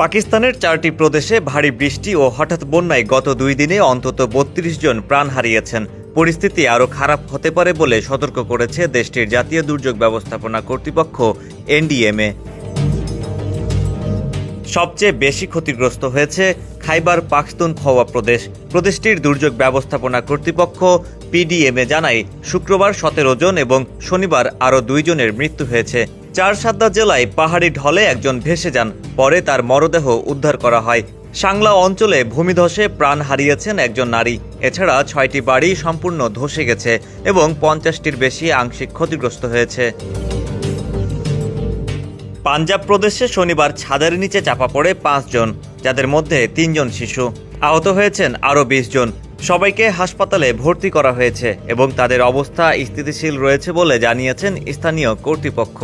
পাকিস্তানের 4টি প্রদেশে ভারী বৃষ্টি ও হঠাৎ বন্যায় গত 2 দিনে অন্তত 32 জন প্রাণ হারিয়েছেন। পরিস্থিতি আরও খারাপ হতে পারে বলে সতর্ক করেছে দেশটির জাতীয় দুর্যোগ ব্যবস্থাপনা কর্তৃপক্ষ এনডিএমএ। সবচেয়ে বেশি ক্ষতিগ্রস্ত হয়েছে খাইবার পাখতুনখোয়া প্রদেশটির দুর্যোগ ব্যবস্থাপনা কর্তৃপক্ষ পিডিএমএ জানায় শুক্রবার 17 জন এবং শনিবার আরও 2 জনের মৃত্যু হয়েছে। চারসাদ্দা জেলায় পাহাড়ি ঢলে একজন ভেসে যান, পরে তার মরদেহ উদ্ধার করা হয়। সাংলা অঞ্চলে ভূমিধসে প্রাণ হারিয়েছেন একজন নারী। এছাড়া 6টি বাড়ি সম্পূর্ণ ধসে গেছে এবং 50টির বেশি আংশিক ক্ষতিগ্রস্ত হয়েছে। পাঞ্জাব প্রদেশে শনিবার ছাদের নিচে চাপা পড়ে 5 জন, যাদের মধ্যে 3 জন শিশু। আহত হয়েছেন আরও 20 জন। সবাইকে হাসপাতালে ভর্তি করা হয়েছে এবং তাদের অবস্থা স্থিতিশীল রয়েছে বলে জানিয়েছেন স্থানীয় কর্তৃপক্ষ।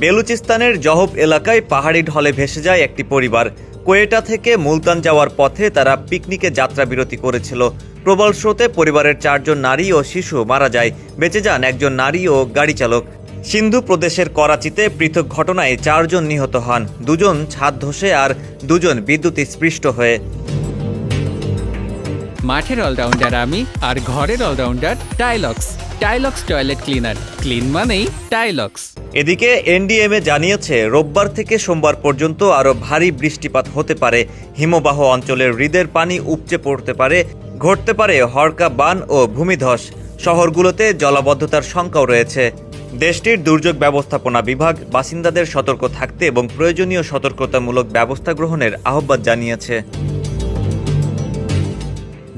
বেলুচিস্তানের জহব এলাকায় পাহাড়ি ঢলে ভেসে যায় একটি পরিবার। কোয়েটা থেকে মুলতান যাওয়ার পথে তারা পিকনিকে যাত্রা বিরতি করেছিল। প্রবল স্রোতে পরিবারের 4 জন নারী ও শিশু মারা যায়, বেঁচে যান একজন নারী ও গাড়ি চালক। সিন্ধু প্রদেশের করাচিতে পৃথক ঘটনায় 4 জন নিহত হন, 2 জন ছাদ ধসে আর 2 জন বিদ্যুৎস্পৃষ্ট হয়ে। মাঠের অলরাউন্ডার আমি, আর ঘরের allrounder Tylox. Tylox toilet cleaner, clean মানেই টাইলক্স। এদিকে এনডিএমএ জানিয়েছে রোববার থেকে সোমবার পর্যন্ত আরও ভারী বৃষ্টিপাত হতে পারে। হিমবাহ অঞ্চলের হ্রদের পানি উপচে পড়তে পারে, ঘটতে পারে হড়কা বান ও ভূমিধস। শহরগুলোতে জলাবদ্ধতার শঙ্কাও রয়েছে। দেশটির দুর্যোগ ব্যবস্থাপনা বিভাগ বাসিন্দাদের সতর্ক থাকতে এবং প্রয়োজনীয় সতর্কতামূলক ব্যবস্থা গ্রহণের আহ্বান জানিয়েছে।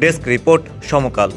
ডেস্ক রিপোর্ট, সমকাল।